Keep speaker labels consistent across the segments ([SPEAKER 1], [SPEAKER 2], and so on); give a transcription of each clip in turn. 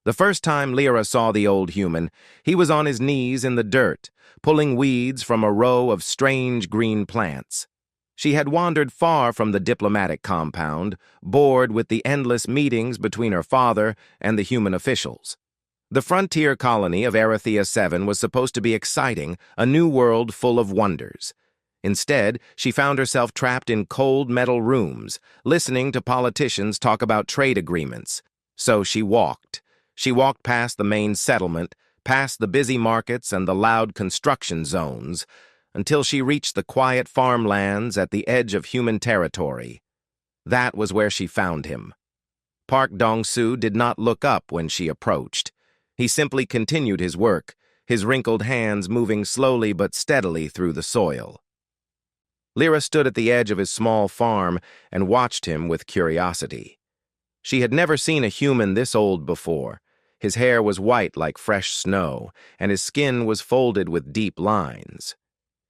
[SPEAKER 1] The first time Lyra saw the old human, he was on his knees in the dirt, pulling weeds from a row of strange green plants. She had wandered far from the diplomatic compound, bored with the endless meetings between her father and the human officials. The frontier colony of Arathea 7 was supposed to be exciting, a new world full of wonders. Instead, she found herself trapped in cold metal rooms, listening to politicians talk about trade agreements. So she walked. She walked past the main settlement, past the busy markets and the loud construction zones, until she reached the quiet farmlands at the edge of human territory. That was where she found him. Park Dong-soo did not look up when she approached. He simply continued his work, his wrinkled hands moving slowly but steadily through the soil. Lyra stood at the edge of his small farm and watched him with curiosity. She had never seen a human this old before. His hair was white like fresh snow, and his skin was folded with deep lines.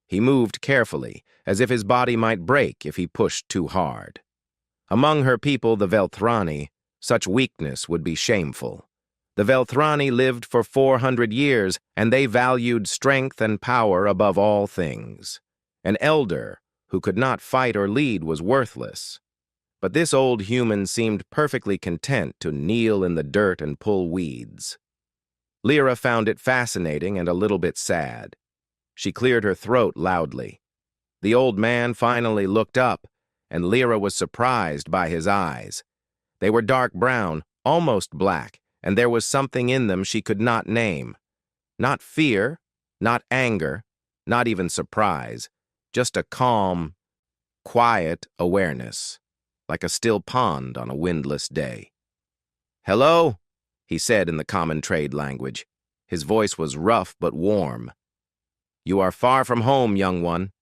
[SPEAKER 1] He moved carefully, as if his body might break if he pushed too hard. Among her people, the Velthrani, such weakness would be shameful. The Velthrani lived for 400 years, and they valued strength and power above all things. An elder who could not fight or lead was worthless. But this old human seemed perfectly content to kneel in the dirt and pull weeds. Lyra found it fascinating and a little bit sad. She cleared her throat loudly. The old man finally looked up, and Lyra was surprised by his eyes. They were dark brown, almost black, and there was something in them she could not name. Not fear, not anger, not even surprise, just a calm, quiet awareness, like a still pond on a windless day. "Hello," he said in the common trade language. His voice was rough but warm. "You are far from home, young one."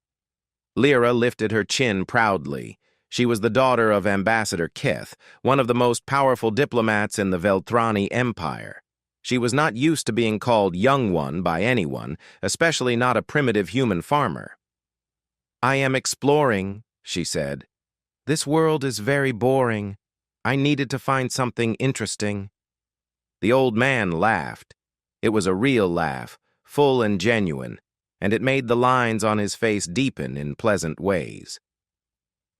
[SPEAKER 1] Lyra lifted her chin proudly. She was the daughter of Ambassador Keth, one of the most powerful diplomats in the Velthrani Empire. She was not used to being called young one by anyone, especially not a primitive human farmer. "I am exploring," she said. "This world is very boring. I needed to find something interesting." The old man laughed. It was a real laugh, full and genuine, and it made the lines on his face deepen in pleasant ways.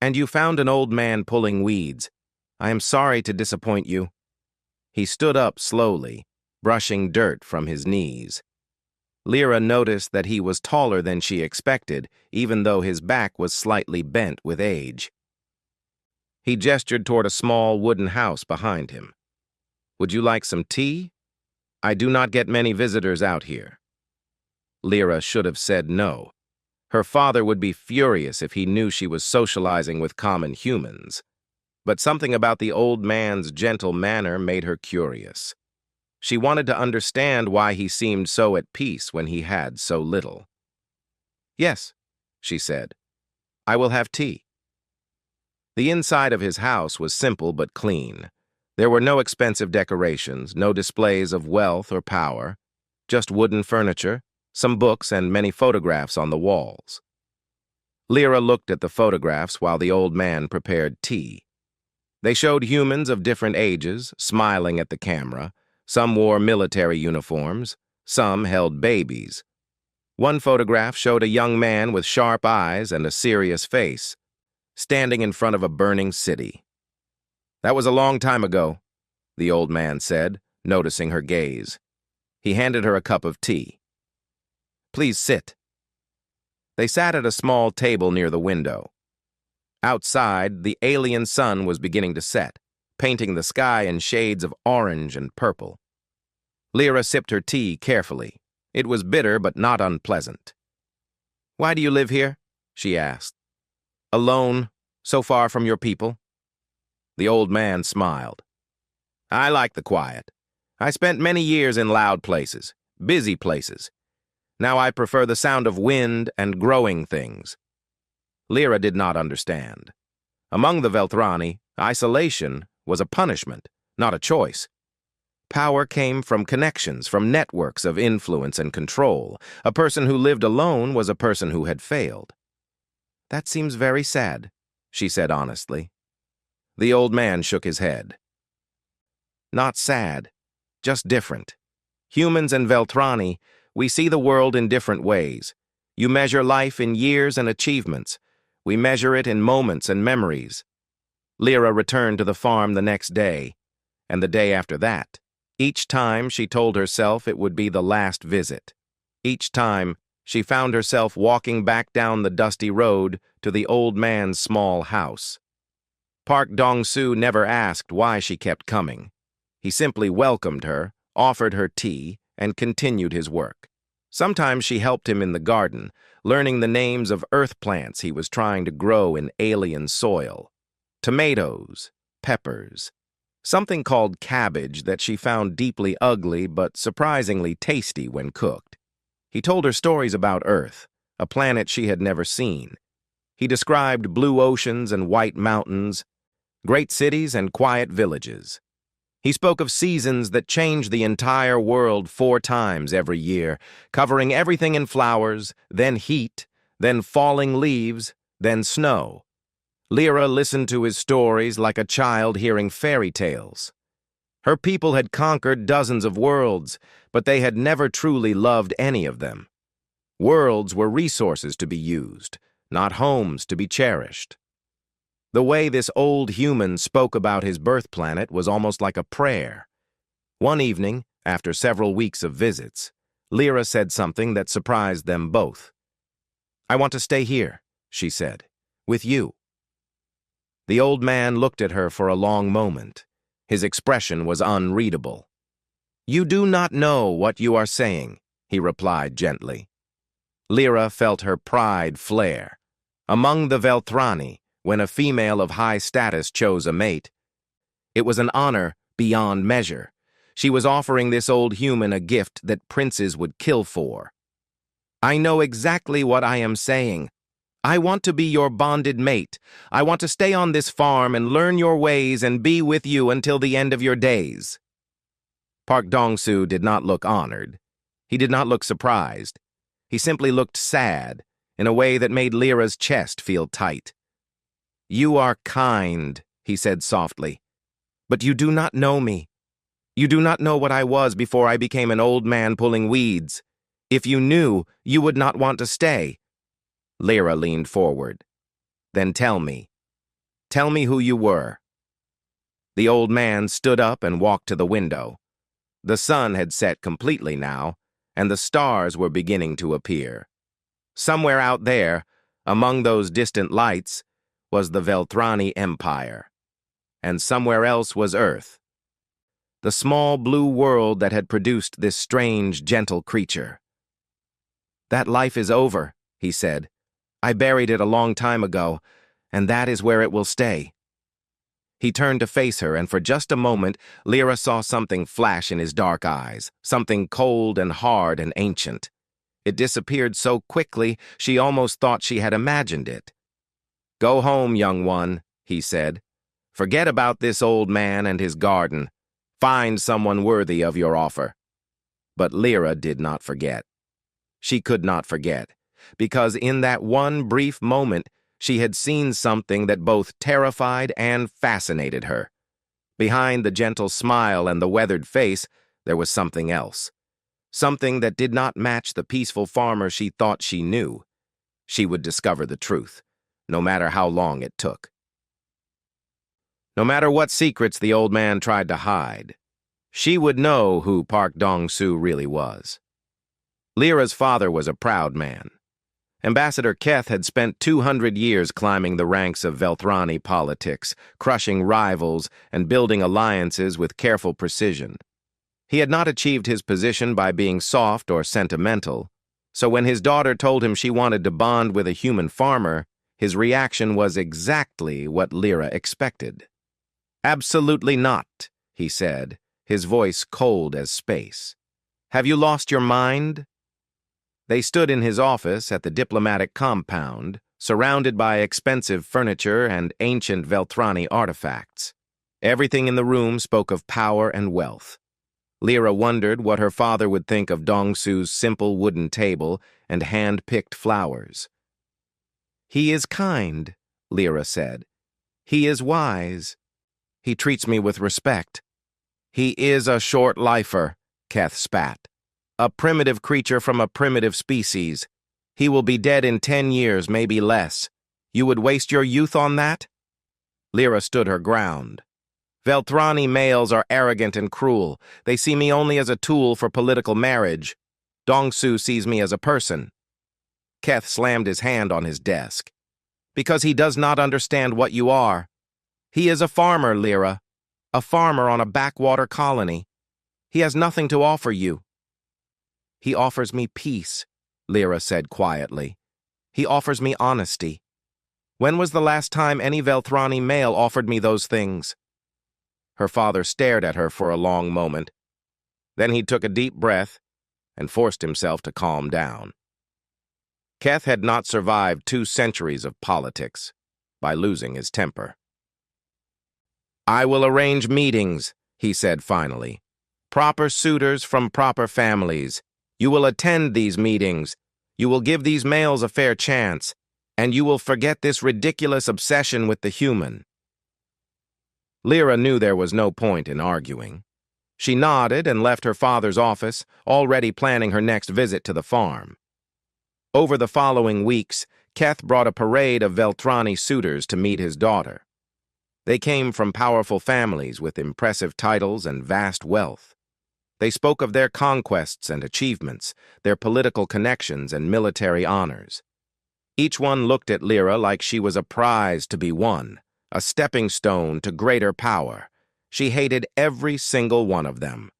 [SPEAKER 1] "And you found an old man pulling weeds. I am sorry to disappoint you." He stood up slowly, brushing dirt from his knees. Lyra noticed that he was taller than she expected, even though his back was slightly bent with age. He gestured toward a small wooden house behind him. "Would you like some tea? I do not get many visitors out here." Lyra should have said no. Her father would be furious if he knew she was socializing with common humans. But something about the old man's gentle manner made her curious. She wanted to understand why he seemed so at peace when he had so little. "Yes," she said. "I will have tea." The inside of his house was simple but clean. There were no expensive decorations, no displays of wealth or power, just wooden furniture, some books, and many photographs on the walls. Lyra looked at the photographs while the old man prepared tea. They showed humans of different ages, smiling at the camera. Some wore military uniforms, some held babies. One photograph showed a young man with sharp eyes and a serious face, standing in front of a burning city. "That was a long time ago," the old man said, noticing her gaze. He handed her a cup of tea. "Please sit." They sat at a small table near the window. Outside, the alien sun was beginning to set, painting the sky in shades of orange and purple. Lyra sipped her tea carefully. It was bitter but not unpleasant. "Why do you live here?" she asked. "Alone, so far from your people?" The old man smiled. "I like the quiet. I spent many years in loud places, busy places. Now I prefer the sound of wind and growing things." Lyra did not understand. Among the Velthrani, isolation was a punishment, not a choice. Power came from connections, from networks of influence and control. A person who lived alone was a person who had failed. "That seems very sad," she said honestly. The old man shook his head. "Not sad. just different. Humans and Veltrani, we see the world in different ways. You measure life in years and achievements. We measure it in moments and memories. Lyra returned to the farm the next day, and the day after that. Each time she told herself it would be the last visit. Each time she found herself walking back down the dusty road to the old man's small house. Park Dong-soo never asked why she kept coming. He simply welcomed her, offered her tea, and continued his work. Sometimes she helped him in the garden, learning the names of earth plants he was trying to grow in alien soil. Tomatoes, peppers, something called cabbage that she found deeply ugly but surprisingly tasty when cooked. He told her stories about Earth, a planet she had never seen. He described blue oceans and white mountains, great cities and quiet villages. He spoke of seasons that change the entire world 4 times every year, covering everything in flowers, then heat, then falling leaves, then snow. Lyra listened to his stories like a child hearing fairy tales. Her people had conquered dozens of worlds, but they had never truly loved any of them. Worlds were resources to be used, not homes to be cherished. The way this old human spoke about his birth planet was almost like a prayer. One evening, after several weeks of visits, Lyra said something that surprised them both. "I want to stay here," she said, "with you." The old man looked at her for a long moment. His expression was unreadable. "You do not know what you are saying," he replied gently. Lyra felt her pride flare. Among the Veltrani, when a female of high status chose a mate, it was an honor beyond measure. She was offering this old human a gift that princes would kill for. "I know exactly what I am saying. I want to be your bonded mate. I want to stay on this farm and learn your ways and be with you until the end of your days." Park Dong-soo did not look honored. He did not look surprised. He simply looked sad, in a way that made Lyra's chest feel tight. "You are kind," he said softly, "but you do not know me. You do not know what I was before I became an old man pulling weeds. If you knew, you would not want to stay." Lyra leaned forward. "Then tell me. Tell me who you were." The old man stood up and walked to the window. The sun had set completely now, and the stars were beginning to appear. Somewhere out there, among those distant lights, was the Veltrani Empire. And somewhere else was Earth, the small blue world that had produced this strange, gentle creature. "That life is over," he said. "I buried it a long time ago, and that is where it will stay." He turned to face her, and for just a moment, Lyra saw something flash in his dark eyes, something cold and hard and ancient. It disappeared so quickly, she almost thought she had imagined it. "Go home, young one," he said. "Forget about this old man and his garden. Find someone worthy of your offer." But Lyra did not forget. She could not forget, because in that one brief moment, she had seen something that both terrified and fascinated her. Behind the gentle smile and the weathered face, there was something else. Something that did not match the peaceful farmer she thought she knew. She would discover the truth, no matter how long it took. No matter what secrets the old man tried to hide, she would know who Park Dong-soo really was. Lyra's father was a proud man. Ambassador Keth had spent 200 years climbing the ranks of Veltrani politics, crushing rivals and building alliances with careful precision. He had not achieved his position by being soft or sentimental, so when his daughter told him she wanted to bond with a human farmer, his reaction was exactly what Lyra expected. "Absolutely not," he said, his voice cold as space. "Have you lost your mind?" They stood in his office at the diplomatic compound, surrounded by expensive furniture and ancient Veltrani artifacts. Everything in the room spoke of power and wealth. Lyra wondered what her father would think of Dong-soo's simple wooden table and hand-picked flowers. "He is kind," Lyra said. "He is wise. He treats me with respect." He is a short lifer, Keth spat. A primitive creature from a primitive species. He will be dead in 10 years, maybe less. You would waste your youth on that? Lyra stood her ground. Velthrani males are arrogant and cruel. They see me only as a tool for political marriage. Dongsu sees me as a person. Keth slammed his hand on his desk. Because he does not understand what you are. He is a farmer, Lyra. A farmer on a backwater colony. He has nothing to offer you. He offers me peace, Lyra said quietly. He offers me honesty. When was the last time any Velthrani male offered me those things? Her father stared at her for a long moment. Then he took a deep breath and forced himself to calm down. Keth had not survived 2 centuries of politics by losing his temper. I will arrange meetings, he said finally. Proper suitors from proper families. You will attend these meetings. You will give these males a fair chance, and you will forget this ridiculous obsession with the human. Lyra knew there was no point in arguing. She nodded and left her father's office, already planning her next visit to the farm. Over the following weeks, Keth brought a parade of Velthrani suitors to meet his daughter. They came from powerful families with impressive titles and vast wealth. They spoke of their conquests and achievements, their political connections and military honors. Each one looked at Lyra like she was a prize to be won, a stepping stone to greater power. She hated every single one of them.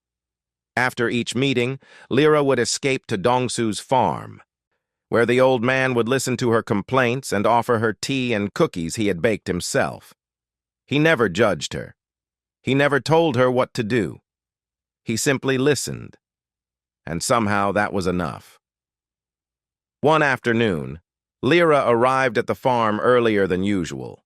[SPEAKER 1] After each meeting, Lyra would escape to Dongsu's farm, where the old man would listen to her complaints and offer her tea and cookies he had baked himself. He never judged her. He never told her what to do. He simply listened, and somehow that was enough. One afternoon, Lyra arrived at the farm earlier than usual.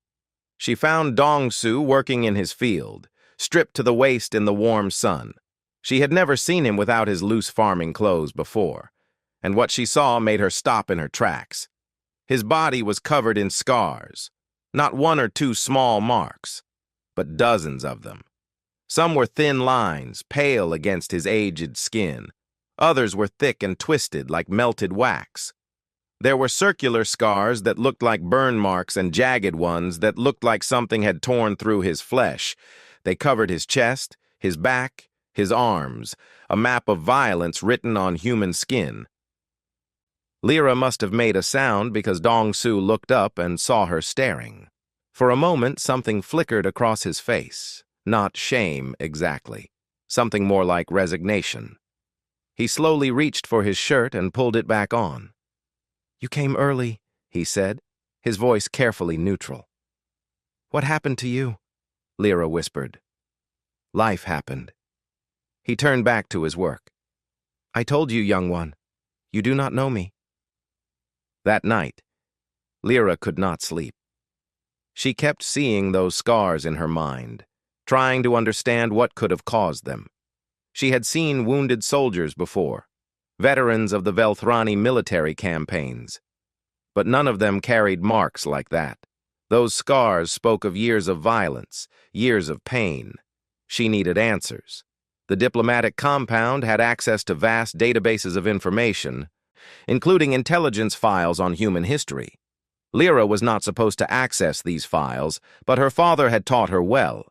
[SPEAKER 1] She found Dongsu working in his field, stripped to the waist in the warm sun. She had never seen him without his loose farming clothes before, and what she saw made her stop in her tracks. His body was covered in scars, not 1 or 2 small marks, but dozens of them. Some were thin lines, pale against his aged skin. Others were thick and twisted like melted wax. There were circular scars that looked like burn marks and jagged ones that looked like something had torn through his flesh. They covered his chest, his back, his arms, a map of violence written on human skin. Lyra must have made a sound because Dongsu looked up and saw her staring. For a moment, something flickered across his face. Not shame, exactly. Something more like resignation. He slowly reached for his shirt and pulled it back on. You came early, he said, his voice carefully neutral. What happened to you? Lyra whispered. Life happened. He turned back to his work. I told you, young one, you do not know me. That night, Lyra could not sleep. She kept seeing those scars in her mind, trying to understand what could have caused them. She had seen wounded soldiers before, veterans of the Velthrani military campaigns. But none of them carried marks like that. Those scars spoke of years of violence, years of pain. She needed answers. The diplomatic compound had access to vast databases of information, including intelligence files on human history. Lyra was not supposed to access these files, but her father had taught her well.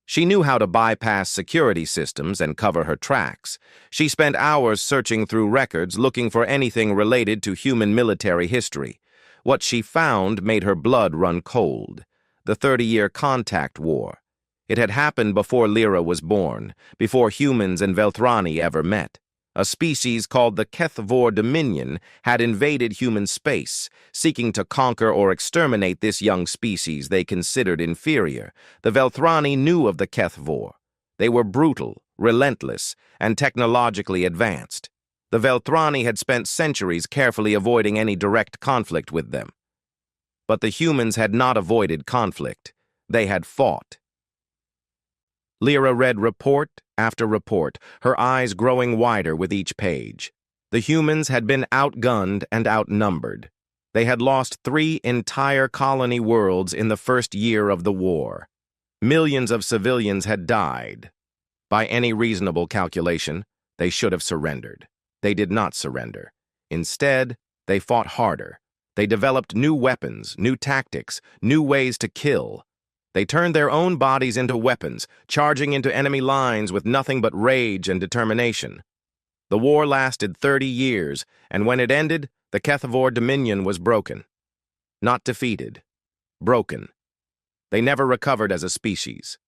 [SPEAKER 1] She knew how to bypass security systems and cover her tracks. She spent hours searching through records looking for anything related to human military history. What she found made her blood run cold. The 30-year contact war. It had happened before Lyra was born, before humans and Velthrani ever met. A species called the Kethvor Dominion had invaded human space, seeking to conquer or exterminate this young species they considered inferior. The Velthrani knew of the Kethvor. They were brutal, relentless, and technologically advanced. The Velthrani had spent centuries carefully avoiding any direct conflict with them. But the humans had not avoided conflict. They had fought. Lyra read report after report, her eyes growing wider with each page. The humans had been outgunned and outnumbered. They had lost 3 entire colony worlds in the first year of the war. Millions of civilians had died. By any reasonable calculation, they should have surrendered. They did not surrender. Instead, they fought harder. They developed new weapons, new tactics, new ways to kill. They turned their own bodies into weapons, charging into enemy lines with nothing but rage and determination. The war lasted 30 years, and when it ended, the Kethivore dominion was broken. Not defeated. Broken. They never recovered as a species.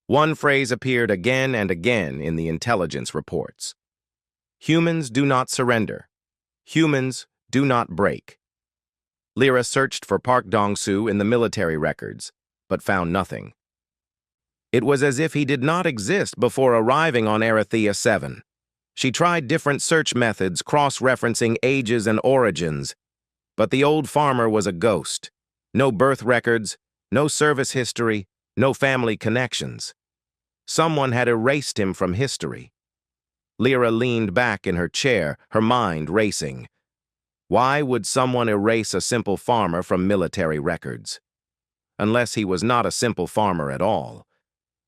[SPEAKER 1] One phrase appeared again and again in the intelligence reports. Humans do not surrender. Humans do not break. Lyra searched for Park Dong-soo in the military records, but found nothing. It was as if he did not exist before arriving on Arathea 7. She tried different search methods, cross-referencing ages and origins, but the old farmer was a ghost. No birth records, no service history, no family connections. Someone had erased him from history. Lyra leaned back in her chair, her mind racing. Why would someone erase a simple farmer from military records? Unless he was not a simple farmer at all.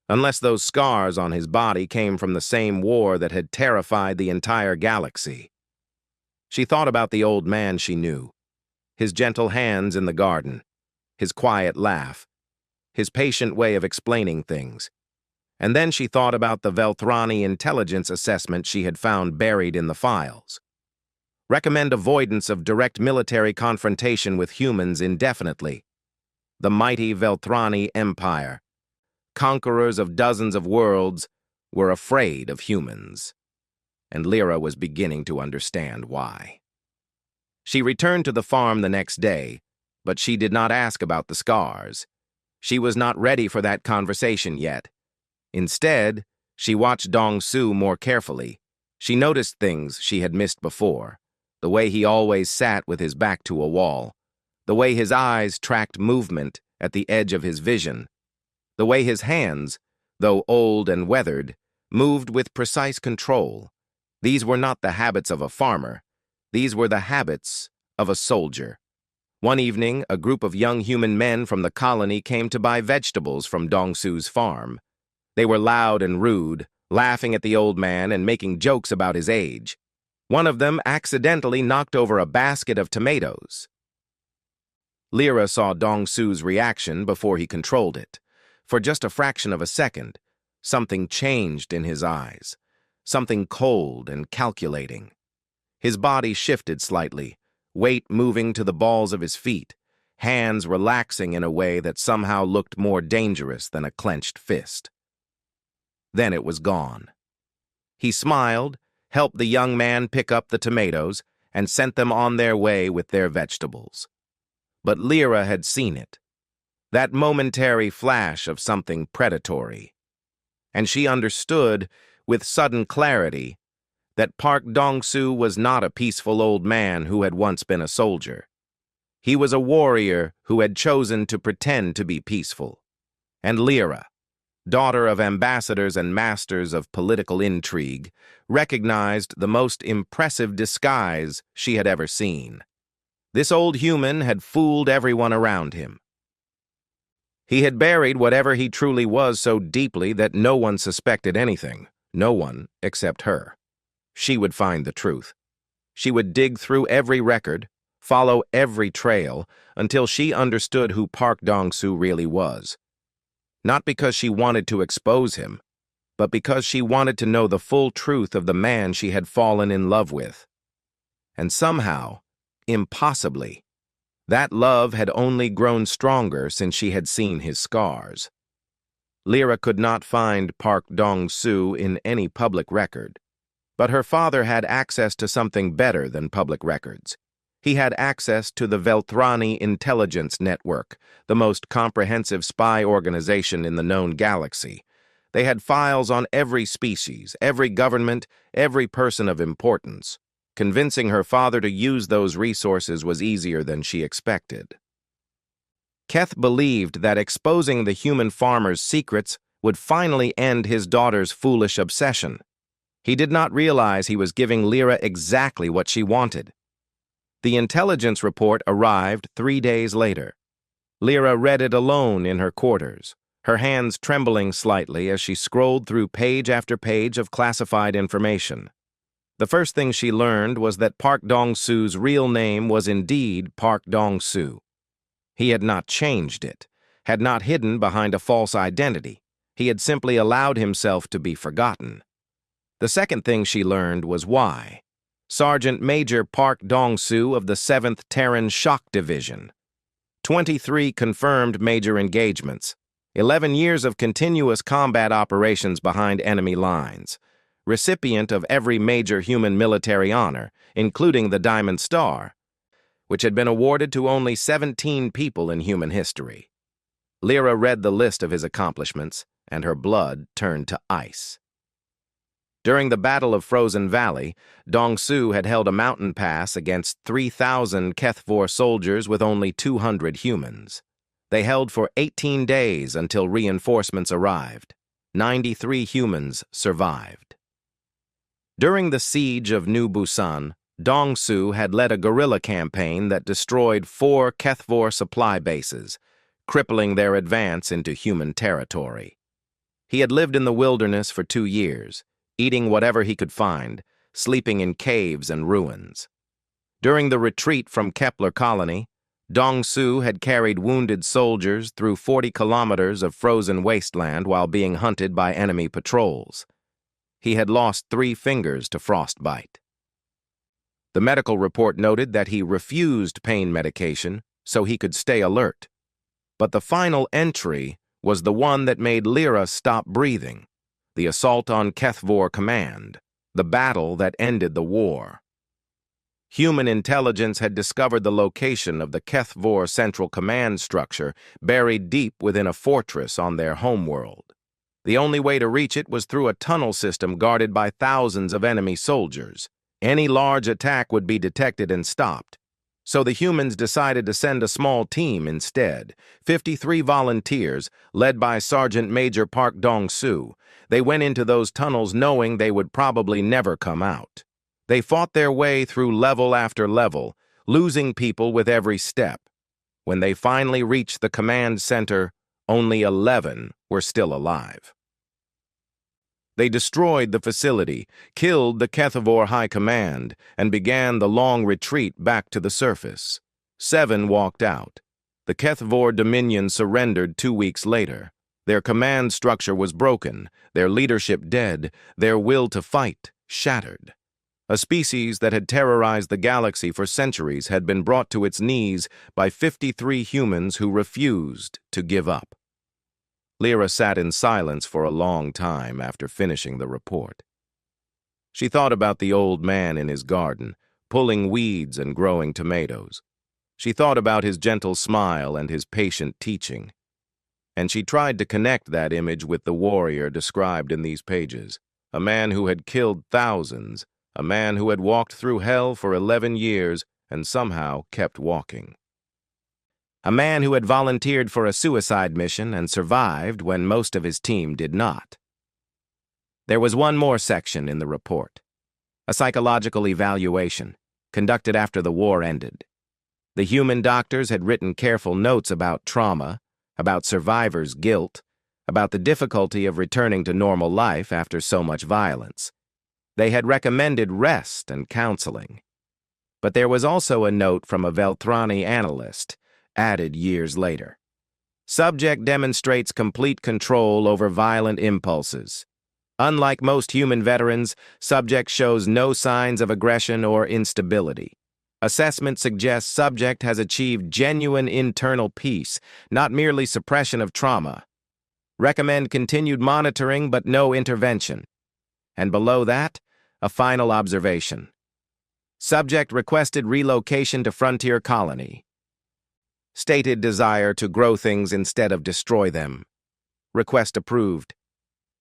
[SPEAKER 1] Unless those scars on his body came from the same war that had terrified the entire galaxy. She thought about the old man she knew. His gentle hands in the garden. His quiet laugh. His patient way of explaining things. And then she thought about the Velthrani intelligence assessment she had found buried in the files. Recommend avoidance of direct military confrontation with humans indefinitely. The mighty Velthrani Empire, conquerors of dozens of worlds, were afraid of humans. And Lyra was beginning to understand why. She returned to the farm the next day, but she did not ask about the scars. She was not ready for that conversation yet. Instead, she watched Dong-soo more carefully. She noticed things she had missed before. The way he always sat with his back to a wall. The way his eyes tracked movement at the edge of his vision. The way his hands, though old and weathered, moved with precise control. These were not the habits of a farmer. These were the habits of a soldier. One evening, a group of young human men from the colony came to buy vegetables from Dong-soo's farm. They were loud and rude, laughing at the old man and making jokes about his age. One of them accidentally knocked over a basket of tomatoes. Lyra saw Dong-soo's reaction before he controlled it. For just a fraction of a second, something changed in his eyes, something cold and calculating. His body shifted slightly, weight moving to the balls of his feet, hands relaxing in a way that somehow looked more dangerous than a clenched fist. Then it was gone. He smiled, helped the young man pick up the tomatoes, and sent them on their way with their vegetables. But Lyra had seen it, that momentary flash of something predatory. And she understood, with sudden clarity, that Park Dong-soo was not a peaceful old man who had once been a soldier. He was a warrior who had chosen to pretend to be peaceful. And Lyra, daughter of ambassadors and masters of political intrigue, recognized the most impressive disguise she had ever seen. This old human had fooled everyone around him. He had buried whatever he truly was so deeply that no one suspected anything, no one except her. She would find the truth. She would dig through every record, follow every trail, until she understood who Park Dong-soo really was. Not because she wanted to expose him, but because she wanted to know the full truth of the man she had fallen in love with. And somehow, impossibly, that love had only grown stronger since she had seen his scars. Lyra could not find Park Dong-soo in any public record, but her father had access to something better than public records. He had access to the Velthrani Intelligence Network, the most comprehensive spy organization in the known galaxy. They had files on every species, every government, every person of importance. Convincing her father to use those resources was easier than she expected. Keth believed that exposing the human farmer's secrets would finally end his daughter's foolish obsession. He did not realize he was giving Lyra exactly what she wanted. The intelligence report arrived 3 days later. Lyra read it alone in her quarters, her hands trembling slightly as she scrolled through page after page of classified information. The first thing she learned was that Park Dong-soo's real name was indeed Park Dong-soo. He had not changed it, had not hidden behind a false identity. He had simply allowed himself to be forgotten. The second thing she learned was why. Sergeant Major Park Dong-soo of the 7th Terran Shock Division. 23 confirmed major engagements. 11 years of continuous combat operations behind enemy lines. Recipient of every major human military honor, including the Diamond Star, which had been awarded to only 17 people in human history. Lyra read the list of his accomplishments, and her blood turned to ice. During the Battle of Frozen Valley, Dong-soo had held a mountain pass against 3,000 Kethvor soldiers with only 200 humans. They held for 18 days until reinforcements arrived. 93 humans survived. During the siege of New Busan, Dong-soo had led a guerrilla campaign that destroyed 4 Kethvor supply bases, crippling their advance into human territory. He had lived in the wilderness for 2 years, eating whatever he could find, sleeping in caves and ruins. During the retreat from Kepler Colony, Dong-soo had carried wounded soldiers through 40 kilometers of frozen wasteland while being hunted by enemy patrols. He had lost 3 fingers to frostbite. The medical report noted that he refused pain medication so he could stay alert. But the final entry was the one that made Lyra stop breathing. The assault on Kethvor Command, the battle that ended the war. Human intelligence had discovered the location of the Kethvor Central Command structure buried deep within a fortress on their homeworld. The only way to reach it was through a tunnel system guarded by thousands of enemy soldiers. Any large attack would be detected and stopped. So the humans decided to send a small team instead, 53 volunteers, led by Sergeant Major Park Dong-soo. They went into those tunnels knowing they would probably never come out. They fought their way through level after level, losing people with every step. When they finally reached the command center, only 11 were still alive. They destroyed the facility, killed the Kethvor High Command, and began the long retreat back to the surface. 7 walked out. The Kethvor Dominion surrendered 2 weeks later. Their command structure was broken, their leadership dead, their will to fight shattered. A species that had terrorized the galaxy for centuries had been brought to its knees by 53 humans who refused to give up. Lyra sat in silence for a long time after finishing the report. She thought about the old man in his garden, pulling weeds and growing tomatoes. She thought about his gentle smile and his patient teaching. And she tried to connect that image with the warrior described in these pages, a man who had killed thousands, a man who had walked through hell for 11 years and somehow kept walking. A man who had volunteered for a suicide mission and survived when most of his team did not. There was one more section in the report, a psychological evaluation conducted after the war ended. The human doctors had written careful notes about trauma, about survivors' guilt, about the difficulty of returning to normal life after so much violence. They had recommended rest and counseling. But there was also a note from a Veltrani analyst, added years later. Subject demonstrates complete control over violent impulses. Unlike most human veterans, subject shows no signs of aggression or instability. Assessment suggests subject has achieved genuine internal peace, not merely suppression of trauma. Recommend continued monitoring but no intervention. And below that, a final observation. Subject requested relocation to Frontier Colony. Stated desire to grow things instead of destroy them. Request approved.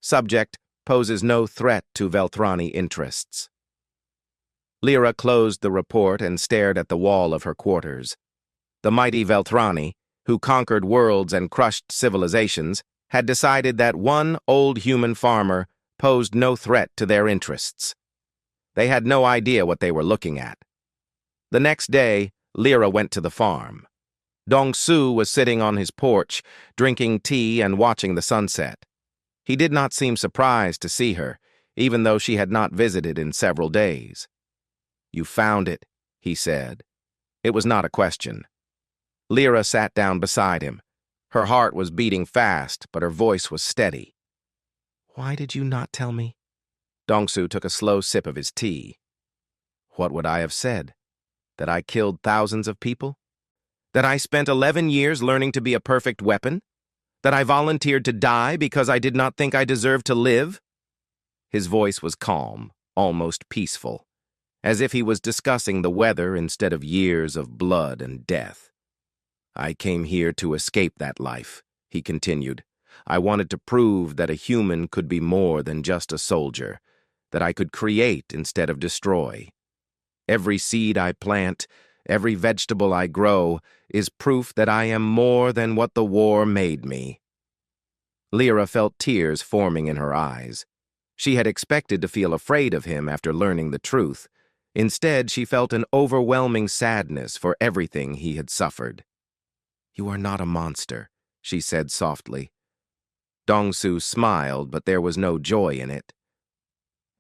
[SPEAKER 1] Subject poses no threat to Veltrani interests. Lyra closed the report and stared at the wall of her quarters. The mighty Veltrani, who conquered worlds and crushed civilizations, had decided that one old human farmer posed no threat to their interests. They had no idea what they were looking at. The next day, Lyra went to the farm. Dong-su was sitting on his porch, drinking tea and watching the sunset. He did not seem surprised to see her, even though she had not visited in several days. "You found it," he said. It was not a question. Lyra sat down beside him. Her heart was beating fast, but her voice was steady. "Why did you not tell me?" Dong-su took a slow sip of his tea. "What would I have said? That I killed thousands of people? That I spent 11 years learning to be a perfect weapon? That I volunteered to die because I did not think I deserved to live?" His voice was calm, almost peaceful, as if he was discussing the weather instead of years of blood and death. "I came here to escape that life," he continued. "I wanted to prove that a human could be more than just a soldier, that I could create instead of destroy. Every seed I plant, every vegetable I grow, is proof that I am more than what the war made me." Lyra felt tears forming in her eyes. She had expected to feel afraid of him after learning the truth. Instead, she felt an overwhelming sadness for everything he had suffered. "You are not a monster," she said softly. Dong-su smiled, but there was no joy in it.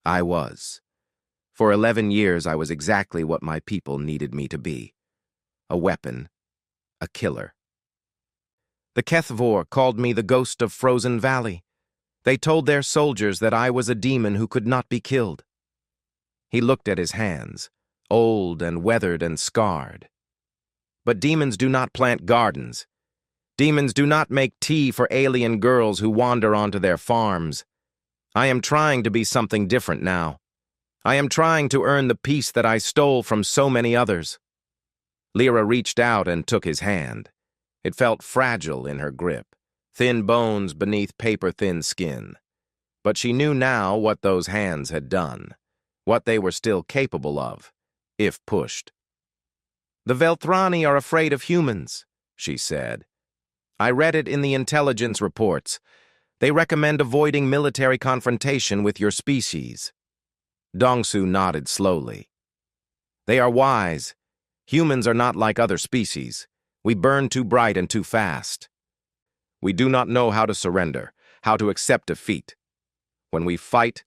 [SPEAKER 1] "I was. For 11 years I was exactly what my people needed me to be. A weapon. A killer. The Kethvor called me the ghost of Frozen Valley. They told their soldiers that I was a demon who could not be killed." He looked at his hands, old and weathered and scarred. "But demons do not plant gardens. Demons do not make tea for alien girls who wander onto their farms. I am trying to be something different now. I am trying to earn the peace that I stole from so many others." Lyra reached out and took his hand. It felt fragile in her grip, thin bones beneath paper-thin skin. But she knew now what those hands had done, what they were still capable of, if pushed. "The Velthrani are afraid of humans," she said. "I read it in the intelligence reports. They recommend avoiding military confrontation with your species." Dong-su nodded slowly. "They are wise. Humans are not like other species. We burn too bright and too fast. We do not know how to surrender, how to accept defeat. When we fight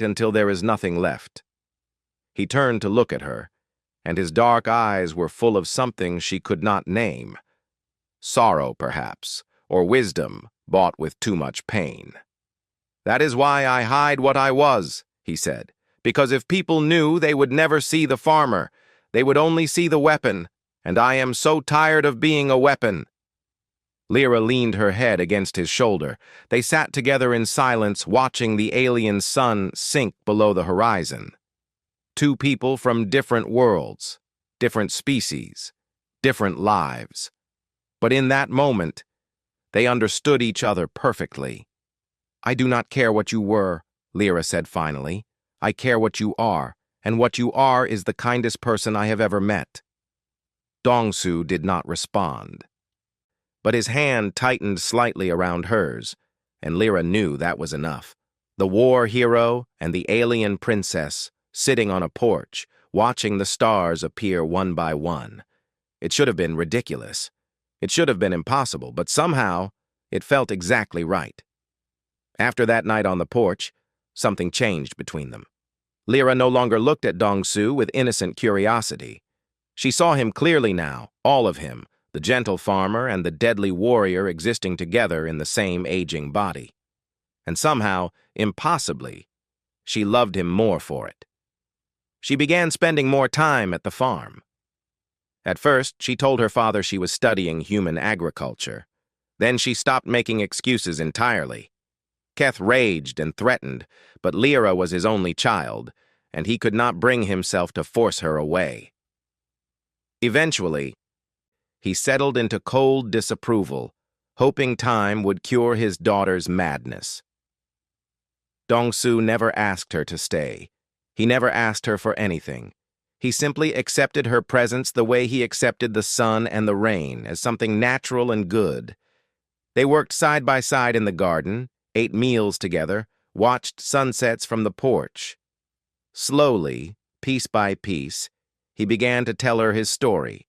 [SPEAKER 1] until there is nothing left." He turned to look at her, and his dark eyes were full of something she could not name. Sorrow, perhaps, or wisdom bought with too much pain. "That is why I hide what I was," he said, "because if people knew, they would never see the farmer. They would only see the weapon, and I am so tired of being a weapon." Lyra leaned her head against his shoulder. They sat together in silence, watching the alien sun sink below the horizon. Two people from different worlds, different species, different lives. But in that moment, they understood each other perfectly. "I do not care what you were," Lyra said finally. "I care what you are, and what you are is the kindest person I have ever met." Dong-su did not respond. But his hand tightened slightly around hers, and Lyra knew that was enough. The war hero and the alien princess, sitting on a porch, watching the stars appear one by one. It should have been ridiculous. It should have been impossible, but somehow it felt exactly right. After that night on the porch, something changed between them. Lyra no longer looked at Dong-su with innocent curiosity. She saw him clearly now, all of him, the gentle farmer and the deadly warrior existing together in the same aging body. And somehow, impossibly, she loved him more for it. She began spending more time at the farm. At first, she told her father she was studying human agriculture. Then she stopped making excuses entirely. Keth raged and threatened, but Lyra was his only child, and he could not bring himself to force her away. Eventually, he settled into cold disapproval, hoping time would cure his daughter's madness. Dong-su never asked her to stay. He never asked her for anything. He simply accepted her presence the way he accepted the sun and the rain, as something natural and good. They worked side by side in the garden, ate meals together, watched sunsets from the porch. Slowly, piece by piece, he began to tell her his story.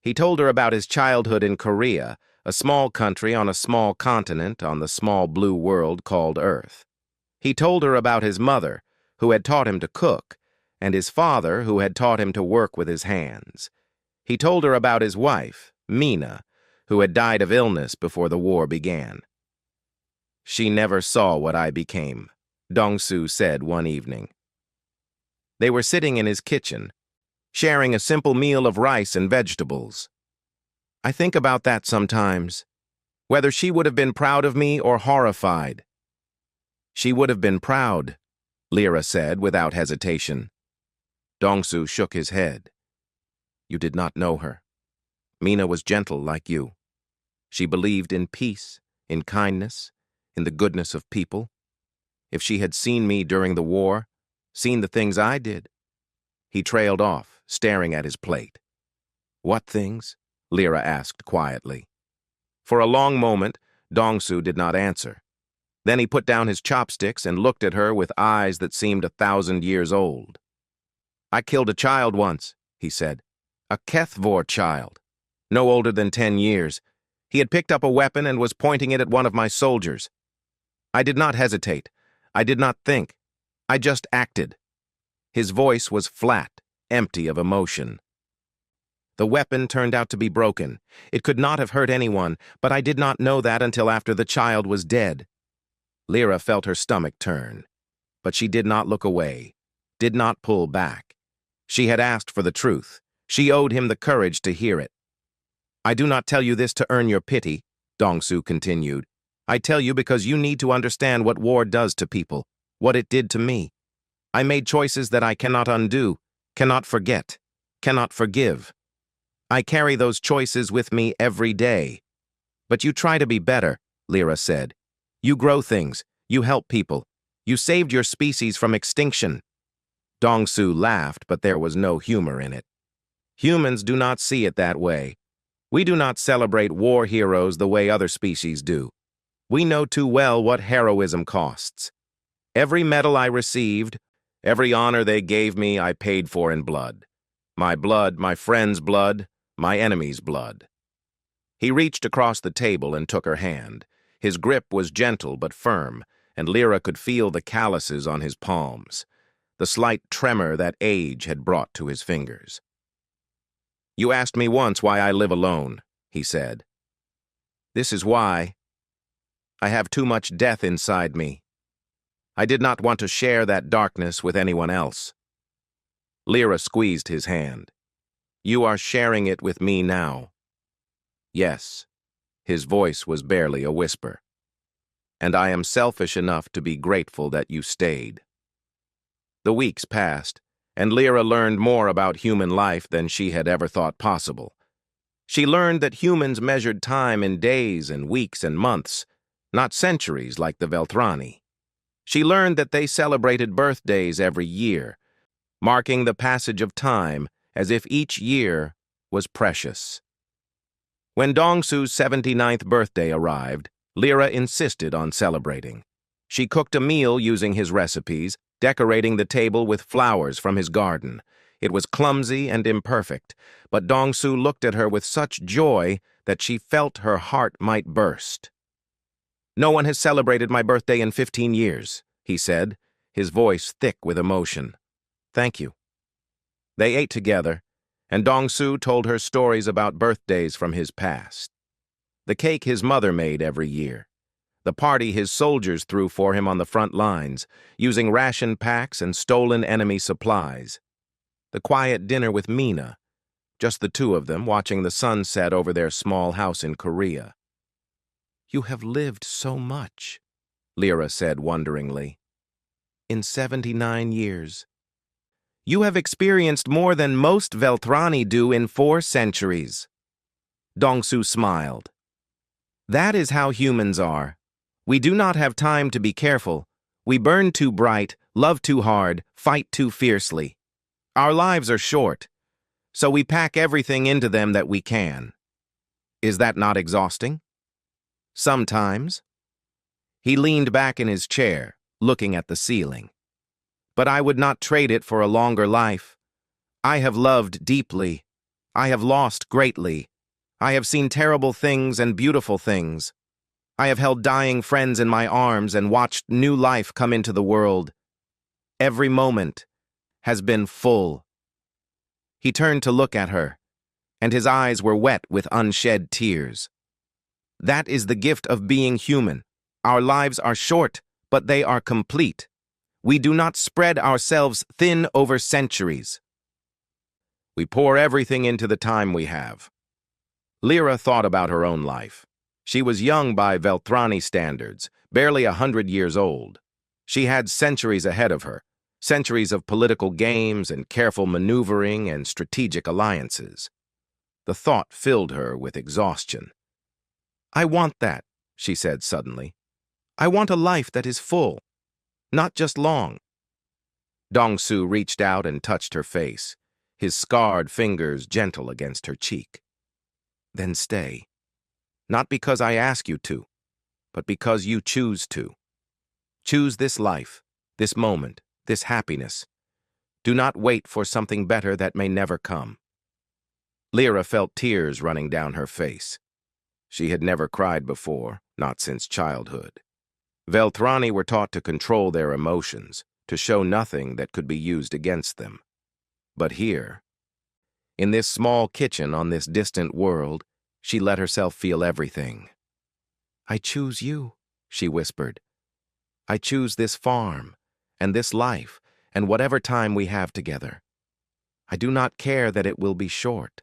[SPEAKER 1] He told her about his childhood in Korea, a small country on a small continent on the small blue world called Earth. He told her about his mother, who had taught him to cook, and his father, who had taught him to work with his hands. He told her about his wife, Mina, who had died of illness before the war began. She never saw what I became, Dong-su said one evening. They were sitting in his kitchen, sharing a simple meal of rice and vegetables. I think about that sometimes, whether she would have been proud of me or horrified. She would have been proud, Lyra said without hesitation. Dong-su shook his head. You did not know her. Mina was gentle like you. She believed in peace, in kindness, in the goodness of people. If she had seen me during the war, seen the things I did. He trailed off, staring at his plate. What things? Lyra asked quietly. For a long moment, Dong-su did not answer. Then he put down his chopsticks and looked at her with eyes that seemed 1,000 years old. I killed a child once, he said. A Kethvor child. No older than 10 years. He had picked up a weapon and was pointing it at one of my soldiers. I did not hesitate. I did not think. I just acted. His voice was flat, empty of emotion. The weapon turned out to be broken. It could not have hurt anyone, but I did not know that until after the child was dead. Lyra felt her stomach turn, but she did not look away, did not pull back. She had asked for the truth. She owed him the courage to hear it. I do not tell you this to earn your pity, Dong-su continued. I tell you because you need to understand what war does to people, what it did to me. I made choices that I cannot undo, cannot forget, cannot forgive. I carry those choices with me every day. But you try to be better, Lyra said. You grow things, you help people. You saved your species from extinction. Dong-su laughed, but there was no humor in it. Humans do not see it that way. We do not celebrate war heroes the way other species do. We know too well what heroism costs. Every medal I received, every honor they gave me, I paid for in blood. My friend's blood, my enemy's blood. He reached across the table and took her hand. His grip was gentle but firm, and Lyra could feel the calluses on his palms, the slight tremor that age had brought to his fingers. You asked me once why I live alone, he said. This is why. I have too much death inside me. I did not want to share that darkness with anyone else. Lyra squeezed his hand. You are sharing it with me now. Yes. His voice was barely a whisper. And I am selfish enough to be grateful that you stayed. The weeks passed, and Lyra learned more about human life than she had ever thought possible. She learned that humans measured time in days and weeks and months, not centuries like the Velthrani. She learned that they celebrated birthdays every year, marking the passage of time as if each year was precious. When Dong-su's 79th birthday arrived, Lyra insisted on celebrating. She cooked a meal using his recipes, decorating the table with flowers from his garden. It was clumsy and imperfect, but Dong-su looked at her with such joy that she felt her heart might burst. No one has celebrated my birthday in 15 years, he said, his voice thick with emotion. Thank you. They ate together, and Dong-su told her stories about birthdays from his past. The cake his mother made every year. The party his soldiers threw for him on the front lines, using ration packs and stolen enemy supplies. The quiet dinner with Mina, just the two of them watching the sun set over their small house in Korea. You have lived so much, Lyra said wonderingly. In 79 years. You have experienced more than most Velthrani do in 4 centuries. Dong-su smiled. That is how humans are. We do not have time to be careful. We burn too bright, love too hard, fight too fiercely. Our lives are short, so we pack everything into them that we can. Is that not exhausting? Sometimes. He leaned back in his chair, looking at the ceiling. But I would not trade it for a longer life. I have loved deeply, I have lost greatly. I have seen terrible things and beautiful things. I have held dying friends in my arms and watched new life come into the world. Every moment has been full." He turned to look at her, and his eyes were wet with unshed tears. That is the gift of being human. Our lives are short, but they are complete. We do not spread ourselves thin over centuries. We pour everything into the time we have. Lyra thought about her own life. She was young by Velthrani standards, barely 100 years old. She had centuries ahead of her, centuries of political games and careful maneuvering and strategic alliances. The thought filled her with exhaustion. "I want that," she said suddenly. "I want a life that is full, not just long." Dong-su reached out and touched her face, his scarred fingers gentle against her cheek. "Then stay. Not because I ask you to, but because you choose to. Choose this life, this moment, this happiness. Do not wait for something better that may never come." Lyra felt tears running down her face. She had never cried before, not since childhood. Velthrani were taught to control their emotions, to show nothing that could be used against them. But here, in this small kitchen on this distant world, she let herself feel everything. "I choose you," she whispered. "I choose this farm, and this life, and whatever time we have together. I do not care that it will be short.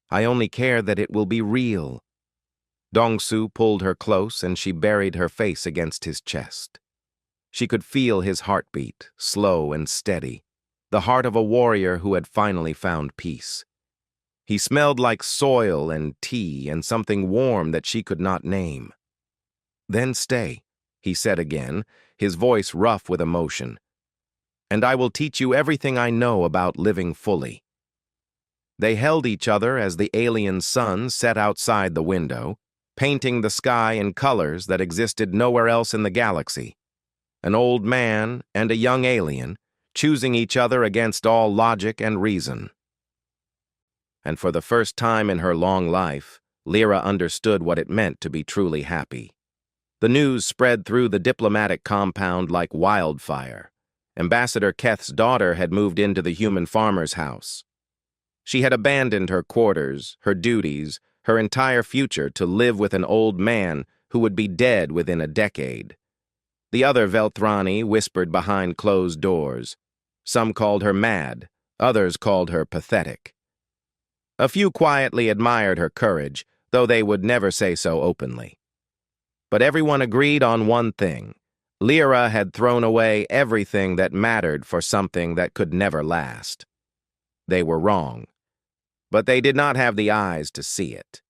[SPEAKER 1] I only care that it will be real." Dong-su pulled her close, and she buried her face against his chest. She could feel his heartbeat, slow and steady, the heart of a warrior who had finally found peace. He smelled like soil and tea and something warm that she could not name. "Then stay," he said again, his voice rough with emotion. "And I will teach you everything I know about living fully." They held each other as the alien sun set outside the window, painting the sky in colors that existed nowhere else in the galaxy. An old man and a young alien, choosing each other against all logic and reason. And for the first time in her long life, Lyra understood what it meant to be truly happy. The news spread through the diplomatic compound like wildfire. Ambassador Keth's daughter had moved into the human farmer's house. She had abandoned her quarters, her duties, her entire future to live with an old man who would be dead within a decade. The other Velthrani whispered behind closed doors. Some called her mad, others called her pathetic. A few quietly admired her courage, though they would never say so openly. But everyone agreed on one thing. Lyra had thrown away everything that mattered for something that could never last. They were wrong, but they did not have the eyes to see it.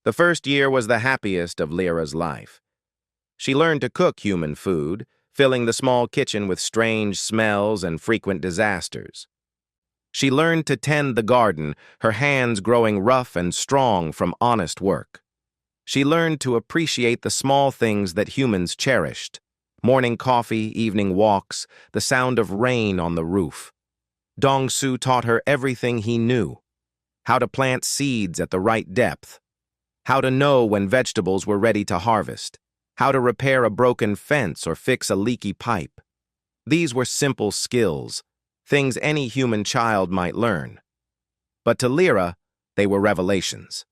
[SPEAKER 1] The first year was the happiest of Lyra's life. She learned to cook human food, filling the small kitchen with strange smells and frequent disasters. She learned to tend the garden, her hands growing rough and strong from honest work. She learned to appreciate the small things that humans cherished: morning coffee, evening walks, the sound of rain on the roof. Dong-su taught her everything he knew: how to plant seeds at the right depth, how to know when vegetables were ready to harvest, how to repair a broken fence or fix a leaky pipe. These were simple skills, things any human child might learn. But to Lyra, they were revelations.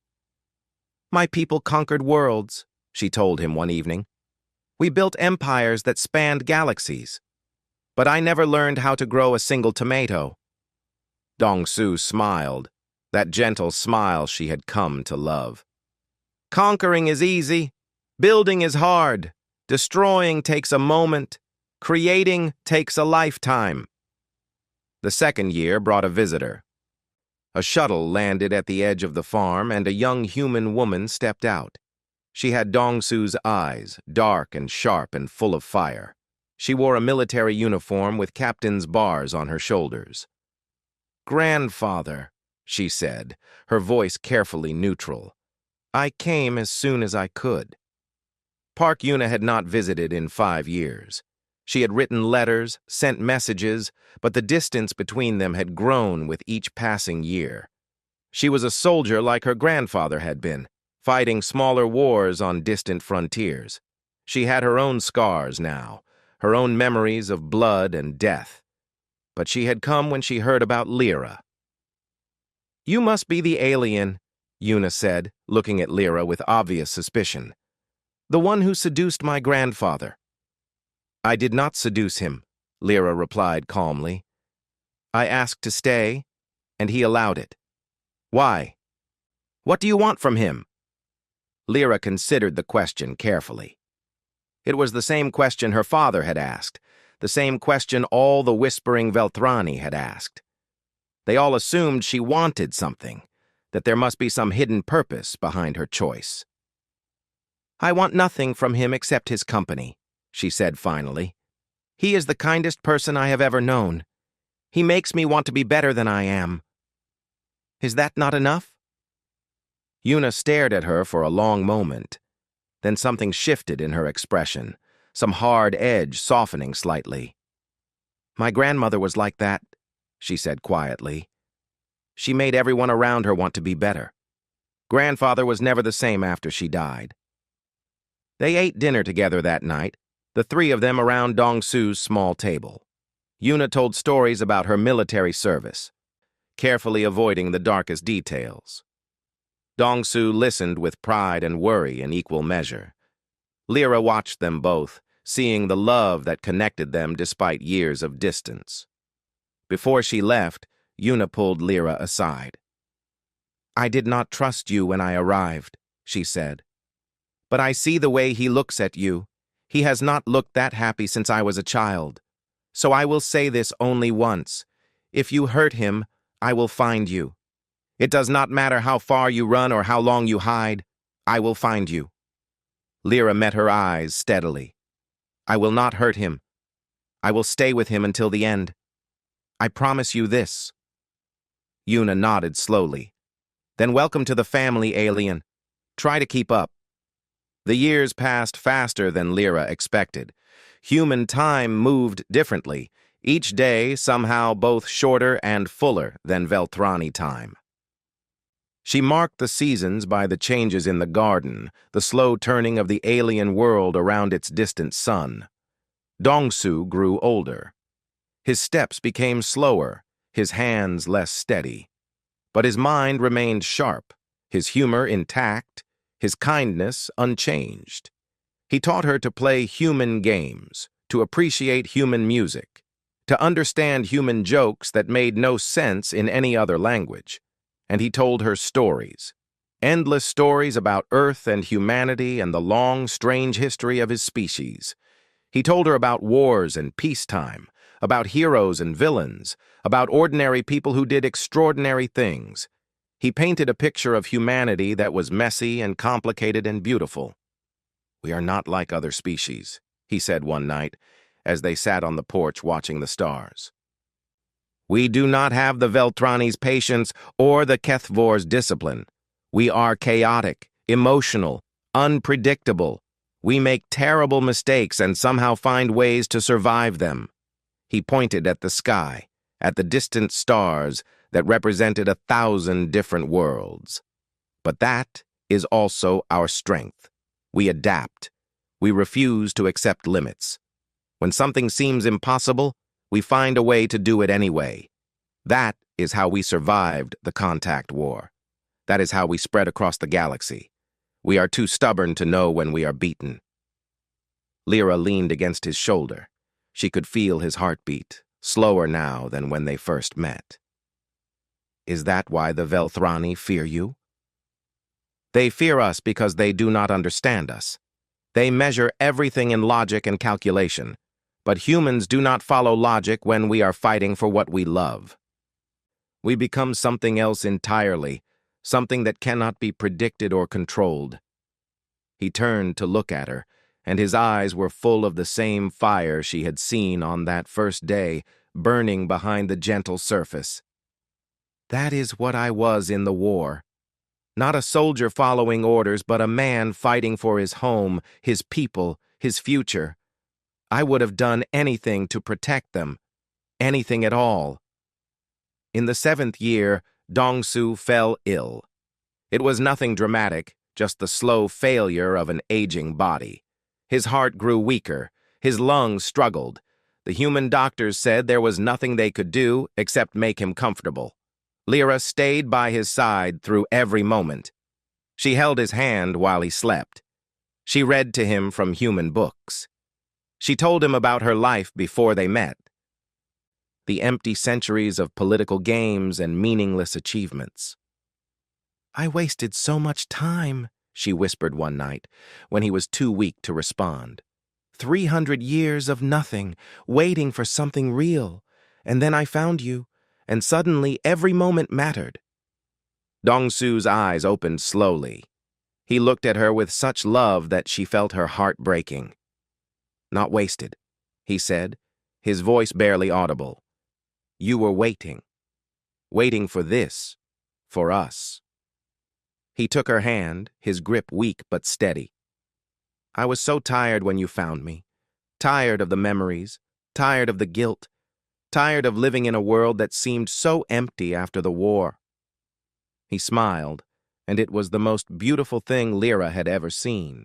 [SPEAKER 1] "My people conquered worlds," she told him one evening. "We built empires that spanned galaxies. But I never learned how to grow a single tomato." Dong-su smiled, that gentle smile she had come to love. "Conquering is easy. Building is hard. Destroying takes a moment. Creating takes a lifetime." The second year brought a visitor. A shuttle landed at the edge of the farm, and a young human woman stepped out. She had Dong-su's eyes, dark and sharp and full of fire. She wore a military uniform with captain's bars on her shoulders. "Grandfather," she said, her voice carefully neutral. "I came as soon as I could." Park Yuna had not visited in 5 years. She had written letters, sent messages, but the distance between them had grown with each passing year. She was a soldier like her grandfather had been, fighting smaller wars on distant frontiers. She had her own scars now, her own memories of blood and death. But she had come when she heard about Lyra. "You must be the alien," Una said, looking at Lyra with obvious suspicion. "The one who seduced my grandfather." "I did not seduce him," Lyra replied calmly. "I asked to stay, and he allowed it." "Why? What do you want from him?" Lyra considered the question carefully. It was the same question her father had asked, the same question all the whispering Velthrani had asked. They all assumed she wanted something, that there must be some hidden purpose behind her choice. "I want nothing from him except his company," she said finally. "He is the kindest person I have ever known. He makes me want to be better than I am." "Is that not enough?" Una stared at her for a long moment. Then something shifted in her expression, some hard edge softening slightly. "My grandmother was like that," she said quietly. "She made everyone around her want to be better. Grandfather was never the same after she died." They ate dinner together that night, the three of them around Dong-su's small table. Una told stories about her military service, carefully avoiding the darkest details. Dong-su listened with pride and worry in equal measure. Lyra watched them both, seeing the love that connected them despite years of distance. Before she left, Una pulled Lyra aside. "I did not trust you when I arrived," she said. "But I see the way he looks at you. He has not looked that happy since I was a child. So I will say this only once. If you hurt him, I will find you. It does not matter how far you run or how long you hide. I will find you." Lyra met her eyes steadily. "I will not hurt him. I will stay with him until the end. I promise you this." Una nodded slowly. "Then welcome to the family, alien. Try to keep up." The years passed faster than Lyra expected. Human time moved differently, each day somehow both shorter and fuller than Velthrani time. She marked the seasons by the changes in the garden, the slow turning of the alien world around its distant sun. Dong-su grew older. His steps became slower, his hands less steady. But his mind remained sharp, his humor intact, his kindness unchanged. He taught her to play human games, to appreciate human music, to understand human jokes that made no sense in any other language. And he told her stories, endless stories about Earth and humanity and the long, strange history of his species. He told her about wars and peacetime, about heroes and villains, about ordinary people who did extraordinary things. He painted a picture of humanity that was messy and complicated and beautiful. "We are not like other species," he said one night, as they sat on the porch watching the stars. "We do not have the Velthrani's patience or the Kethvor's discipline. We are chaotic, emotional, unpredictable. We make terrible mistakes and somehow find ways to survive them." He pointed at the sky, at the distant stars that represented 1,000 different worlds. "But that is also our strength. We adapt. We refuse to accept limits. When something seems impossible, we find a way to do it anyway. That is how we survived the contact war. That is how we spread across the galaxy. We are too stubborn to know when we are beaten." Lyra leaned against his shoulder. She could feel his heartbeat, slower now than when they first met. "Is that why the Velthrani fear you?" "They fear us because they do not understand us. They measure everything in logic and calculation. But humans do not follow logic when we are fighting for what we love. We become something else entirely, something that cannot be predicted or controlled." He turned to look at her, and his eyes were full of the same fire she had seen on that first day, burning behind the gentle surface. "That is what I was in the war. Not a soldier following orders, but a man fighting for his home, his people, his future. I would have done anything to protect them, anything at all." In the 7th year, Dong-su fell ill. It was nothing dramatic, just the slow failure of an aging body. His heart grew weaker, his lungs struggled. The human doctors said there was nothing they could do except make him comfortable. Lyra stayed by his side through every moment. She held his hand while he slept. She read to him from human books. She told him about her life before they met. The empty centuries of political games and meaningless achievements. "I wasted so much time," she whispered one night, when he was too weak to respond. 300 years of nothing, waiting for something real. And then I found you, and suddenly every moment mattered. Dong-su's eyes opened slowly. He looked at her with such love that she felt her heart breaking. "Not wasted," he said, his voice barely audible. "You were waiting. Waiting for this. For us." He took her hand, his grip weak but steady. "I was so tired when you found me. Tired of the memories, tired of the guilt, tired of living in a world that seemed so empty after the war." He smiled, and it was the most beautiful thing Lyra had ever seen.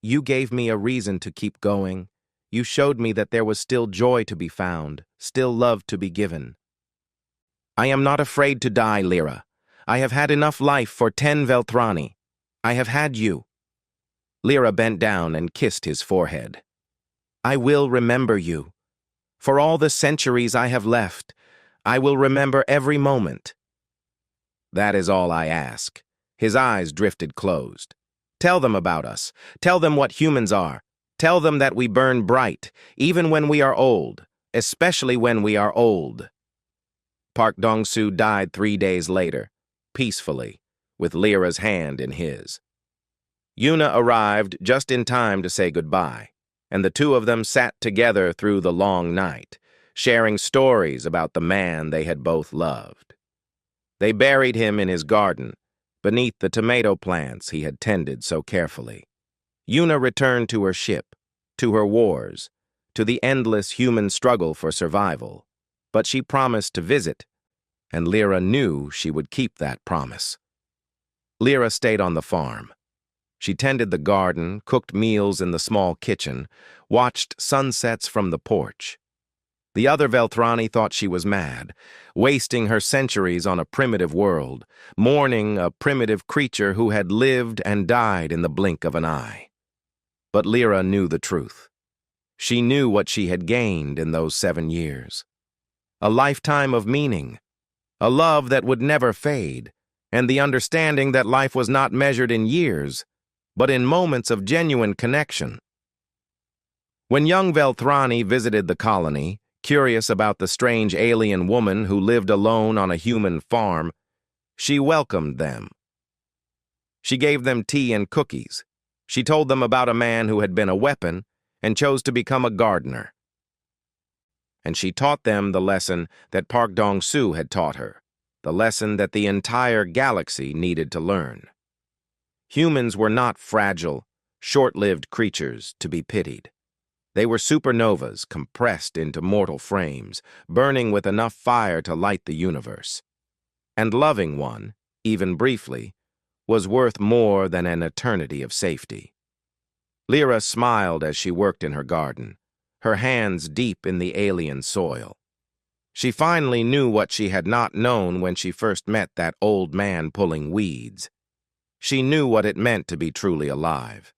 [SPEAKER 1] "You gave me a reason to keep going. You showed me that there was still joy to be found, still love to be given." "I am not afraid to die, Lyra. I have had enough life for 10 Velthrani. I have had you." Lyra bent down and kissed his forehead. "I will remember you. For all the centuries I have left, I will remember every moment." "That is all I ask." His eyes drifted closed. "Tell them about us. Tell them what humans are. Tell them that we burn bright, even when we are old, especially when we are old." Park Dong-su died 3 days later, peacefully, with Lyra's hand in his. Yuna arrived just in time to say goodbye, and the two of them sat together through the long night, sharing stories about the man they had both loved. They buried him in his garden, beneath the tomato plants he had tended so carefully. Yuna returned to her ship, to her wars, to the endless human struggle for survival, but she promised to visit, and Lyra knew she would keep that promise. Lyra stayed on the farm. She tended the garden, cooked meals in the small kitchen, watched sunsets from the porch. The other Velthrani thought she was mad, wasting her centuries on a primitive world, mourning a primitive creature who had lived and died in the blink of an eye. But Lyra knew the truth. She knew what she had gained in those 7 years. A lifetime of meaning, a love that would never fade, and the understanding that life was not measured in years, but in moments of genuine connection. When young Velthrani visited the colony, curious about the strange alien woman who lived alone on a human farm, she welcomed them. She gave them tea and cookies. She told them about a man who had been a weapon and chose to become a gardener. And she taught them the lesson that Park Dong-su had taught her, the lesson that the entire galaxy needed to learn. Humans were not fragile, short-lived creatures to be pitied. They were supernovas compressed into mortal frames, burning with enough fire to light the universe. And loving one, even briefly, was worth more than an eternity of safety. Lyra smiled as she worked in her garden, her hands deep in the alien soil. She finally knew what she had not known when she first met that old man pulling weeds. She knew what it meant to be truly alive.